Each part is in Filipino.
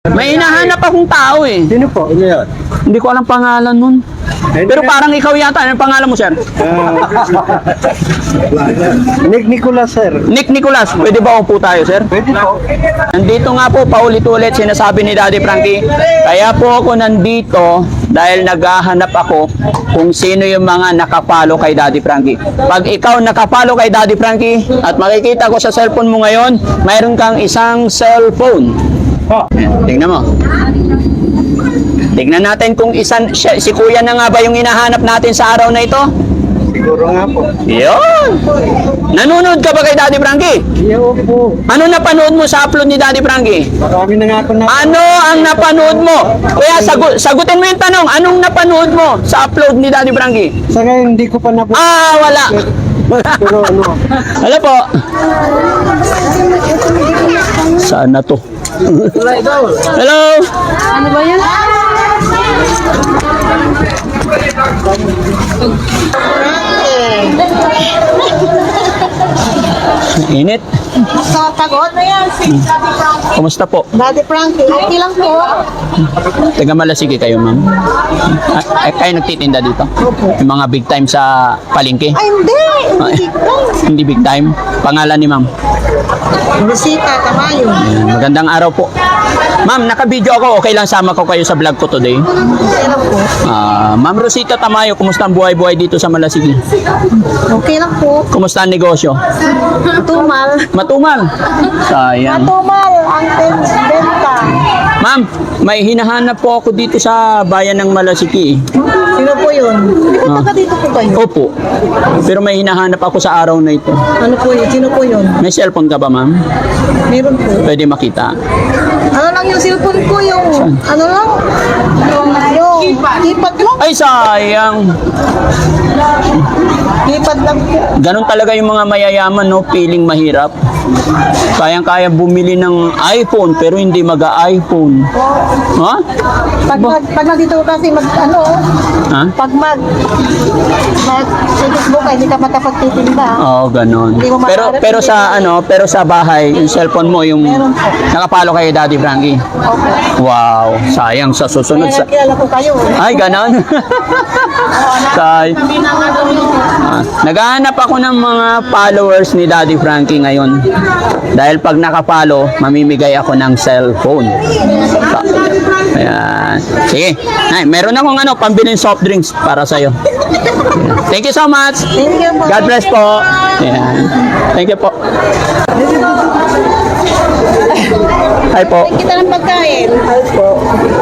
May hinahanap akong tao eh. Sino po? Ano yun? Hindi ko alam pangalan nun. Pero parang ikaw yata. Anong pangalan mo, sir? Nick Nicolas, sir. Nick Nicolas. Pwede ba upo tayo, sir? Pwede po. Nandito nga po, paulit-ulit sinasabi ni Daddy Frankie. Kaya po ako nandito dahil naghahanap ako kung sino yung mga nakapalo kay Daddy Frankie. Pag ikaw nakapalo kay Daddy Frankie at makikita ko sa cellphone mo ngayon, mayroon kang isang cellphone. Ayan, tingnan mo. Tingnan natin kung si Kuya na nga ba yung hinahanap natin sa araw na ito? Siguro nga po. Yun! Nanonood ka ba kay Daddy Frankie? Iyo po. Ano napanood mo sa upload ni Daddy Frankie? Marami na nga ako na. Ano ang napanood mo? Kaya sagutin mo yung tanong, anong napanood mo sa upload ni Daddy Frankie? Sa ngayon, hindi ko pa na po. Wala. Pero ano? Hello po. Saan na to? Hello. Ano ba yan? Init. Sa pagod na yan, si Daddy Frankie. Kumusta po? Daddy Frankie, okay lang po. Taga Malasigi kayo, ma'am? Kayo nagtitinda dito? Yung mga big time sa palengke? Ay, hindi. Hindi ko. Hindi big time. Pangalan ni ma'am? Bisita, Tamayo. Ayan, magandang araw po. Ma'am, naka-video ako. Okay lang sama ko kayo sa vlog ko today. Okay lang po. Ma'am Rosita Tamayo, kumusta ang buhay-buhay dito sa Malasigi? Okay lang po. Kumusta ang negosyo? Tumal. Matumal. Sayang. Tumal ang benta. Ma'am, may hinahanap po ako dito sa bayan ng Malasigi. Sino po yun? Di ba taga dito po kayo? Opo. Pero may hinahanap ako sa araw na ito. Ano po yun? Sino po yun? May cellphone ka ba, ma'am? Meron po. Pwede makita. Ano lang yung cellphone ko yung, ano lang? Yung keypad lang. Ay, sayang. Keypad lang po. Ganon talaga yung mga mayayaman, no? Feeling mahirap. Kayang-kaya bumili ng iPhone, pero hindi mag-iPhone. Ha? Pag nandito kasi ano, Ha? pag Facebook hindi ka matapagtitinda. Oo, ganon. Hindi mo maaari, Pero hindi sa pero sa bahay, yung cellphone mo, yung Meron po. nakapalo kay Daddy Frankie. Okay. Wow, sayang sa susunod Kaya sa... nakilala ko kayo. Ay, ganon. Naghahanap ako ng mga followers ni Daddy Frankie ngayon. Dahil pag nakapalo, mamimigay ako ng cellphone. Ayan. Sige. Ay, meron akong pambiling soft drinks para sa'yo. Ayan. Thank you so much. Thank you po. God bless po. Ayan. Thank you po. Hi po. Kita ng pagkain.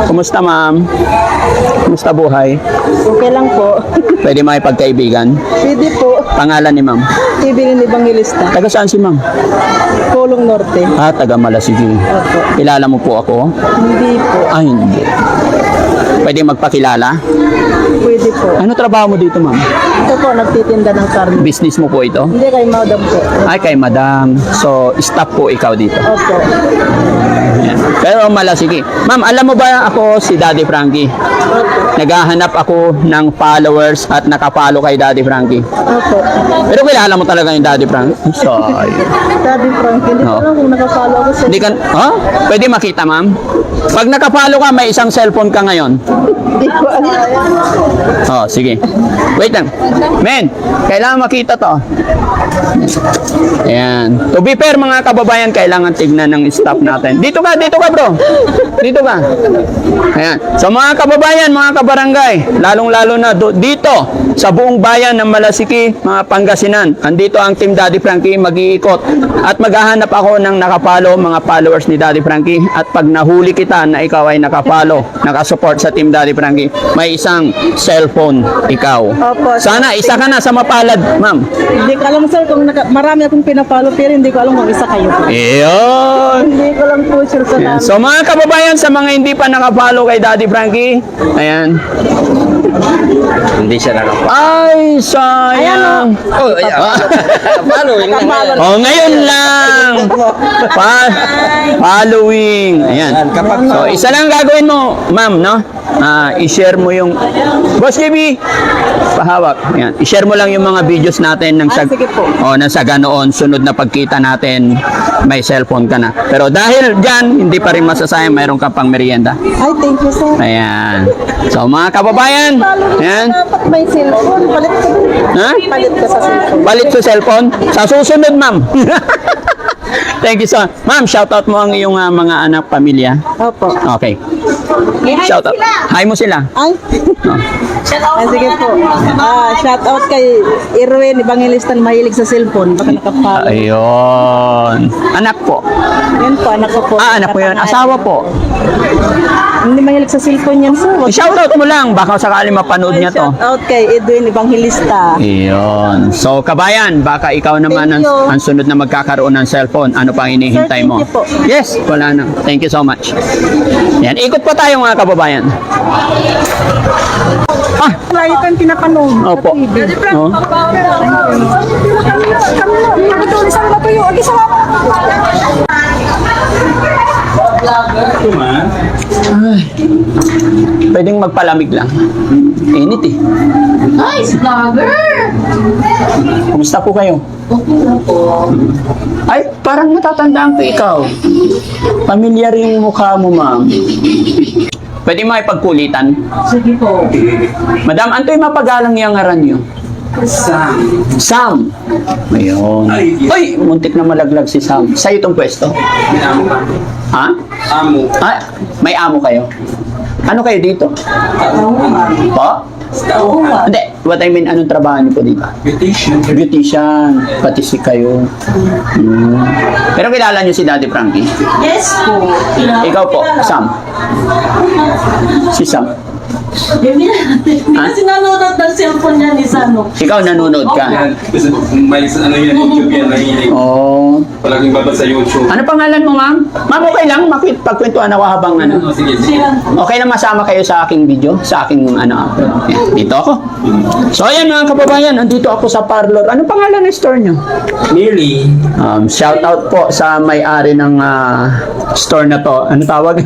Kumusta, ma'am? Kumusta buhay? Okay lang po. Pwede makipagkaibigan? Pwede po. Pangalan ni ma'am? Ibilin ni Evangelista. Taga saan si ma'am? Pulong Norte. Taga Malasigi. Opo. Kilala mo po ako? Hindi po. Hindi. Pwede magpakilala? Pwede po. Ano trabaho mo dito, ma'am? Ito po, nagtitinda ng karne. Business mo po ito? Hindi kay madam po. Ay, kay madam. So, staff po ikaw dito. Opo. Ayan. Pero Malasigi. Ma'am, alam mo ba ako si Daddy Frankie? Naghahanap ako ng followers at nakapalo kay Daddy Frankie. Opo. Pero kilala mo talaga yung Daddy Frankie? Sorry. Daddy Frankie, hindi ko No. alam kung nakapalo ako sa... Hindi ka, Pwede makita, ma'am? Pag nakapalo ka, may isang cellphone ka ngayon. Hindi ko alam. Sige. Wait lang. Men, kailangan makita to. Ayan. To be fair, mga kababayan, kailangan tignan ng staff natin. Dito ka, bro. Dito ka. Ayan. So, mga kababayan, mga kabarangay, lalong-lalo na dito, sa buong bayan ng Malasigi, mga Pangasinan, andito ang Team Daddy Frankie mag-iikot. At maghahanap ako ng nakapalo, mga followers ni Daddy Frankie. At pag nahuli kita na ikaw ay nakapalo, nakasupport sa Team Daddy Frankie, may isang cellphone ikaw. Opo. Sana isa ka na sa mapalad, ma'am. Hindi ko alam sir kung marami akong pinapalo pero hindi ko alam kung isa kayo. Iyon. Hindi ko lang po sure sa dami. So mga kababayan, sa mga hindi pa nakapalo kay Daddy Frankie, ayan, Hindi siya nakapalo. Ay, sayang. Oh, following lang. Oh, ngayon lang. Following. Ayan. So, isa lang gagawin mo, ma'am, no? I-share mo yung... Boss JB, pahawak. Ayan. I-share mo lang yung mga videos natin ng sige po. nang sa ganoon, sunod na pagkita natin, may cellphone ka na. Pero dahil dyan, hindi pa rin masasayang, mayroon ka pang merienda. Ay, thank you, sir. Ayan. So, mga kababayan, ayan. Dapat may cellphone. Palit ko. Ha? Palit ko sa cellphone. Balit sa cellphone. Sa susunod, ma'am. Thank you so much. Ma'am, shoutout mo ang iyong mga anak, pamilya. Opo. Okay. Shoutout. Hi mo sila. Ay. Ay, sige po. Shout out kay Irwin Evangelista na mahilig sa cellphone. Baka nakapalo. Ayun. Anak po. Yan po, anak ko po. Anak po yun. Asawa po. Hindi mahilig sa cellphone yan, sir. Shoutout mo lang. Baka sakali mapanood niya to. Shout out kay Edwin Evangelista. Iyon. So, kabayan, baka ikaw naman Thank you. ang sunod na magkakaroon ng cellphone. Ano pang hinihintay Sir, mo? thank you po. Yes, wala na. Thank you so much. Yan, ikot pa tayo mga kababayan. Ah, Lagi kang pinapanood. opo. Oh. Ay, pwedeng magpalamig lang. Init eh. Nice vlogger! Kumusta po kayo? Okay na po. Ay, parang natatandaan ko ikaw. Familiar yung mukha mo, ma'am. Pwede makipagkulitan. Sige po. Madam, anto'y mapagalang yung ngaran nyo? Sam. Ayun. Uy, muntik na malaglag si Sam. Sa'yo itong pwesto? Ha? Amo. Ah, may amo kayo? Ano kayo dito? Po? Hindi. What I mean, anong trabaho niyo po dito? Beautician. Pati si kayo. Hmm. Pero kilala niyo si Daddy Frankie? Yes po. Ikaw po, Sam. Si Sam. Kasi nanonood ng cellphone niya ni Sano. Ikaw nanonood ka? Yan. Kasi may ano yan, YouTube yan, nahilig. Oh. Palaging babad sa YouTube. Ano pangalan mo, ma'am? Ma'am, okay lang. Pagkwentuhan ako habang ano. Oh, sige, sige. Siya. Okay na masama kayo sa aking video, sa aking upload. Yan, dito ako. So ayan mga kababayan, nandito ako sa parlor. Ano pangalan ng store nyo? Nearly. Shout out po sa may-ari ng store na to. Ano tawag?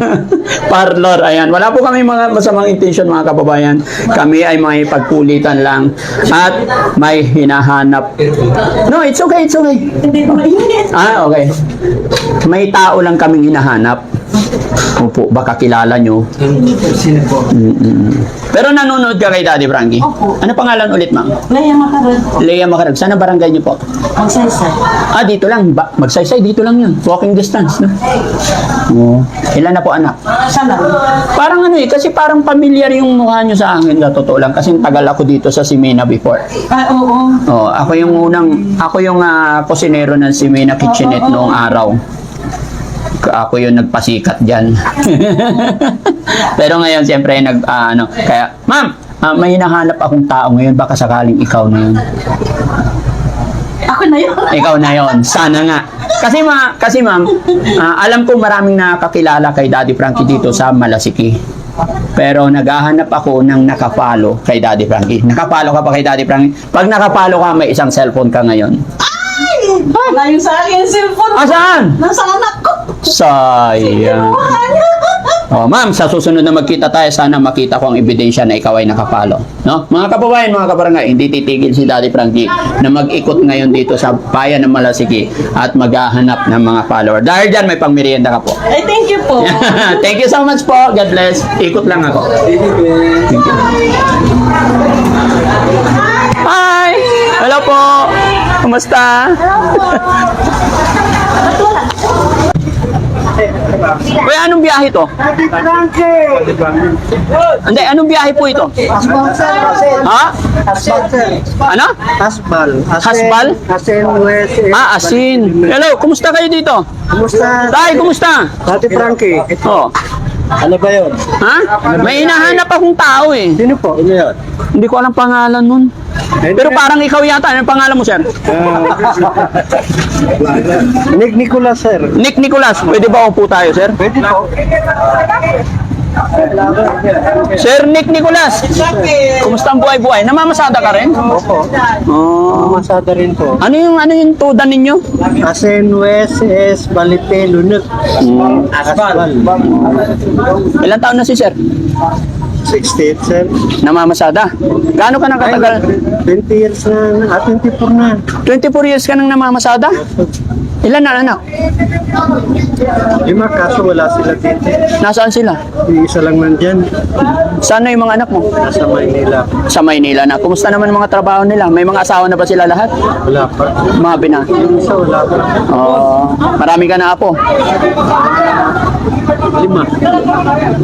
Parlor. Ayan. Wala po kami mga masamang intention mga kababayan. Kami ay may pagkulitan lang at may hinahanap. No, it's okay, it's okay. Hindi ko mainit. Okay. May tao lang kaming hinahanap. Opo, baka kilala nyo. Pero nanonood ka kay Daddy Frankie? Opo. Ano pangalan ulit, ma'am? Laya makarad po. Lea Macarag. Sana barangay niyo po? Ang saysay. Dito lang. Magsaysay, dito lang yun. Walking distance. No? Oo. Ilan na po anak? Siya lang. Parang ano kasi parang familiar yung mukha nyo sa akin. Na totoo lang. Kasi tagal ako dito sa Simena before. Oo. Oh, ako yung kusinero ng Simena Kitchenette noong araw. Ako yung nagpasikat dyan. Pero ngayon, siyempre, kaya, ma'am, may hinahanap akong tao ngayon, baka sakaling ikaw na yun. Ako na yun. Ikaw na yon. Sana nga. Kasi ma'am, alam ko maraming nakakilala kay Daddy Frankie dito sa Malasiki. Pero naghahanap ako ng nakapalo kay Daddy Frankie. Nakapalo ka pa kay Daddy Frankie? Pag nakapalo ka, may isang cellphone ka ngayon. Wala yung sa akin cellphone. Saan? Nasa anak ko. Sayang. Oh, ma'am, sa susunod na magkita tayo, sana makita ko ang ebidensya na ikaw ay nakapalo. No? Mga kababayan, mga kabarangay, hindi titigil si Daddy Frankie na mag-ikot ngayon dito sa bayan ng Malasiki at maghahanap ng mga follower. Dahil dyan, may pangmerienda ka po. Ay, thank you po. Thank you so much po. God bless. Ikot lang ako. Thank you. Hi! Hello po! Kumusta? Kuya, anong biyahe to? Hindi, anong biyahe po ito? Ha? Ano? Hasbal. Hasbal? Asin West. Asin. Hello, kumusta kayo dito? Kumusta? Tay, kumusta? Dati Frankie. Oh. Ano ba yun? Ha? May hinahanap akong tao eh. Sino po? Ano yun? Hindi ko alam pangalan nun. Pero parang ikaw yata. Anong pangalan mo, sir? Nick Nicolas, sir. Nick Nicolas. Pwede ba upo tayo, sir? Pwede po. Sir Nick Nicolas, kumusta ang buhay-buhay? Namamasada ka rin? Opo. Oh. Masada rin po. Ano yung tuda ninyo? Asen West is Balite Lunok. Asbal. Ilang taon na si Sir? 68, sir. Namamasada. Gaano ka nang katagal? 20 years na. 24 na. 24 years ka nang namamasada? Ilan na anak? 5 kaso wala sila dito. Nasaan sila? Yung isa lang nandyan. Saan na yung mga anak mo? Nasa Maynila. Sa Maynila na. Kumusta naman ang mga trabaho nila? May mga asawa na ba sila lahat? Wala pa. Mga bina. Yung isa wala pa. Oh, marami ka na apo. 5.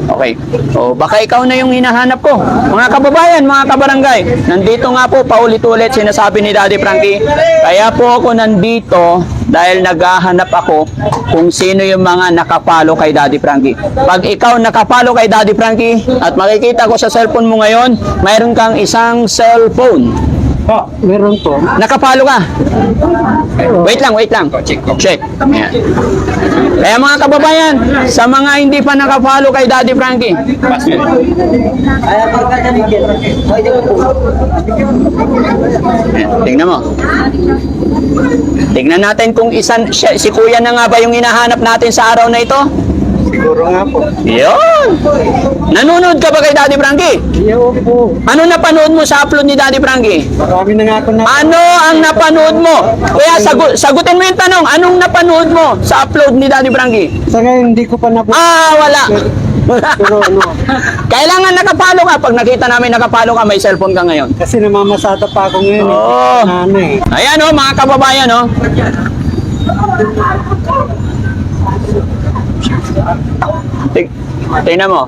Okay. O, baka ikaw na yung hinahanap ko. Mga kababayan, mga kabarangay, nandito nga po, paulit-ulit sinasabi ni Daddy Frankie, kaya po ako nandito dahil naghahanap ako kung sino yung mga nakapalo kay Daddy Frankie. Pag ikaw nakapalo kay Daddy Frankie at makikita ko sa cellphone mo ngayon, mayroon kang isang cellphone. Meron po. Nakapalo ka. Wait lang. Check. Ayan. Kaya mga kababayan, sa mga hindi pa nakapalo kay Daddy Frankie, ayan, tingnan mo. Tingnan natin kung si Kuya na nga ba yung hinahanap natin sa araw na ito? Siguro nga po. Yun! Nanonood ka ba kay Daddy Frankie? Iyo po. Ano napanood mo sa upload ni Daddy Frankie? Marami na nga ako na. Ano ang napanood mo? Kaya sagutin mo yung tanong, anong napanood mo sa upload ni Daddy Frankie? Sa ngayon, hindi ko pa na po. Wala. Pero ano, Kailangan nakapalo ka. Pag nakita namin nakapalo ka, may cellphone ka ngayon. kasi namamasada pa ako ngayon. Oo. Ano eh. Ayan mga kababayan Tingnan mo.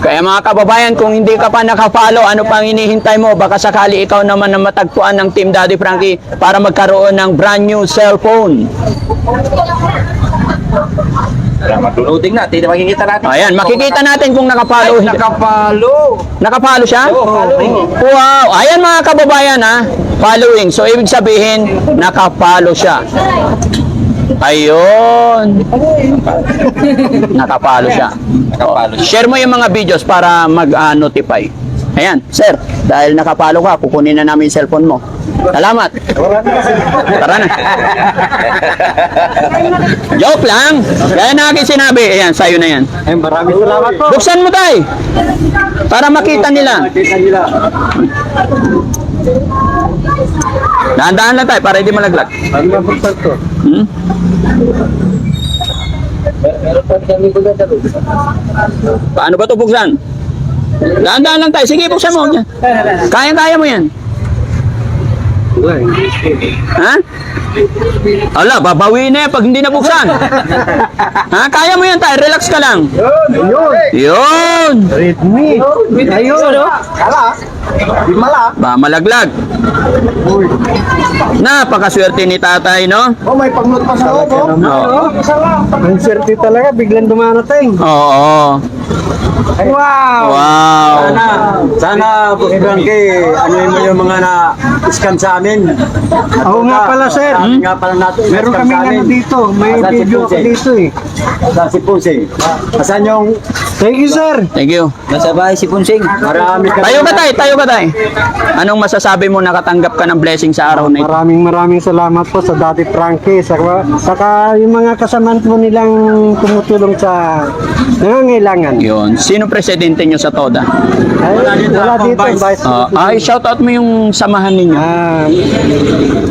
Kaya mga kababayan, kung hindi ka pa nakapalo, ano pang hinihintay mo? Baka sakali ikaw naman na matagpuan ng Team Daddy Frankie para magkaroon ng brand new cellphone. Loading na, tingnan makikita natin. Ayan, makikita natin kung nakapalo. Nakapalo. Nakapalo siya? Oo, following. Wow! Ayan mga kababayan following. So ibig sabihin, nakapalo siya. Ayun. Nakapalo siya. Nakapalo siya. Share mo yung mga videos para mag-notify. Ayan, sir, dahil nakapalo ka, kukunin na namin yung cellphone mo. Salamat. Tara na. Joke lang. Kaya na akin sinabi. Ayan, sa'yo na yan. Ay, maraming salamat po. Buksan mo tayo. Para makita nila. Makita nila. Dahan-dahan lang tayo para hindi malaglag. Ano ba buksan to? Hmm? Meron pa kami ko na dito. Paano ba ito buksan? Dahan-dahan lang tayo. Sige, buksan mo. Kaya-kaya mo yan. Wala, hindi. Ha? Ala, babawiin na yan pag hindi nabuksan. Ha? Kaya mo yan tayo. Relax ka lang. Ayun! Yun! Redmi! Ayun! Kala! Di mala! Ba, malaglag. Napakaswerte ni tatay, no? Oh, may pagnot pa sa loob, oh. Oo. Ang swerte talaga, biglang dumarating. Oo. Wow! Wow. Sana, Boss Frankie, ano mo yung mga na-scan sa amin? Oo nga pala, sir. Nga pala natin. Meron kami ano dito. May video ako dito eh. Sa si Pusing. Asan yung... Thank you, sir. Thank you. Nasa bahay si Punsing. Marami ka. Tayo ka tayo. Anong masasabi mo nakatanggap ka ng blessing sa araw na ito? Maraming salamat po sa Daddy Frankie. Saka yung mga kasamahan po nilang tumutulong sa nangangailangan. Yun. Sino presidente nyo sa TODA? Ay, wala dito, Vice. Shoutout mo yung samahan ninyo.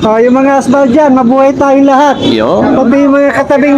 Yung mga asbal dyan, mabuhay tayong lahat. Yun. Pati yung mga katabing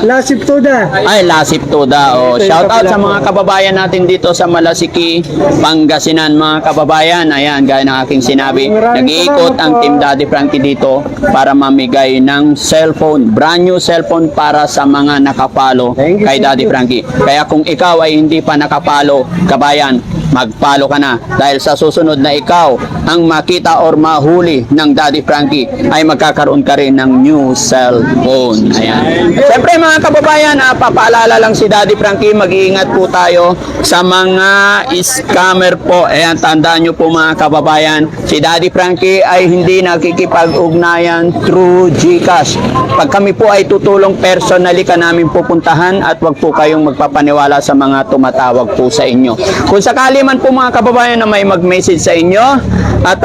Lasip Toda. Ay, Lasip TODA. Shoutout sa mga kababayan natin dito sa Malasiki, Pangasinan, mga kababayan. Ayan, gaya ng aking sinabi, nag-iikot ang Team Daddy Frankie dito para mamigay ng cellphone, brand new cellphone para sa mga nakapalo kay Daddy Frankie. Kaya kung ikaw ay hindi pa nakapalo, kabayan, mag-follow ka na. Dahil sa susunod na ikaw ang makita or mahuli ng Daddy Frankie ay magkakaroon ka rin ng new cellphone. Ayan. Siyempre mga kababayan, papaalala lang si Daddy Frankie, mag-iingat po tayo sa mga scammer po. Ayan, tandaan nyo po mga kababayan, si Daddy Frankie ay hindi nakikipag-ugnayan through GCash. Pag kami po ay tutulong personally ka namin pupuntahan at wag po kayong magpapaniwala sa mga tumatawag po sa inyo. Kung sakali man po mga kababayan na may mag-message sa inyo at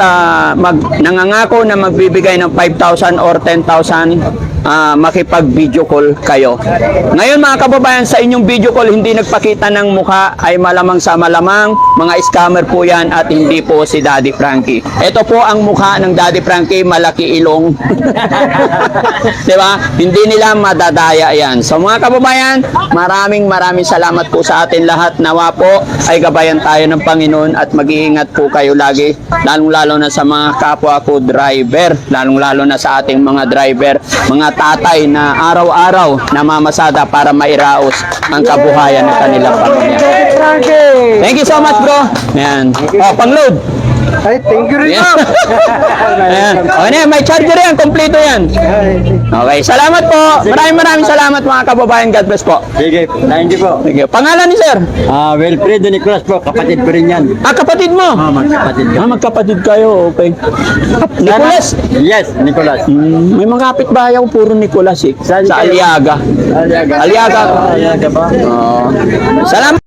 nangangako na magbibigay ng 5,000 or 10,000, makipag-video call kayo. Ngayon mga kababayan, sa inyong video call hindi nagpakita ng mukha ay malamang sa malamang mga scammer po yan at hindi po si Daddy Frankie. Ito po ang mukha ng Daddy Frankie, malaki ilong. Diba? Hindi nila madadaya yan. So mga kababayan, maraming salamat po sa atin lahat. Nawa po ay gabayan tayo ng Panginoon at mag-iingat po kayo lagi, lalong-lalo na sa mga kapwa ko driver, lalong-lalo na sa ating mga driver, mga tatay na araw-araw namamasada para mairaos ang kabuhayan ng kanilang pamilya. Thank you so much, bro. Ayan. Oh, pang-load. Ay, thank you rin. Ayan. Ayan. Okay na yan, may charger yan, kompleto yan. Okay, salamat po. Maraming salamat mga kababayan. God bless po. Sige, thank you po. Sige. Pangalan ni sir? Wilfredo Nicolas po, kapatid ko rin yan. Kapatid mo? Magkapatid ko. Magkapatid kayo. Okay. Nicolas? Yes, Nicolas. May mga kapitbahay ako, puro Nicolas eh. Sa Aliaga. Aliaga. Aliaga. Aliaga ba? Salamat.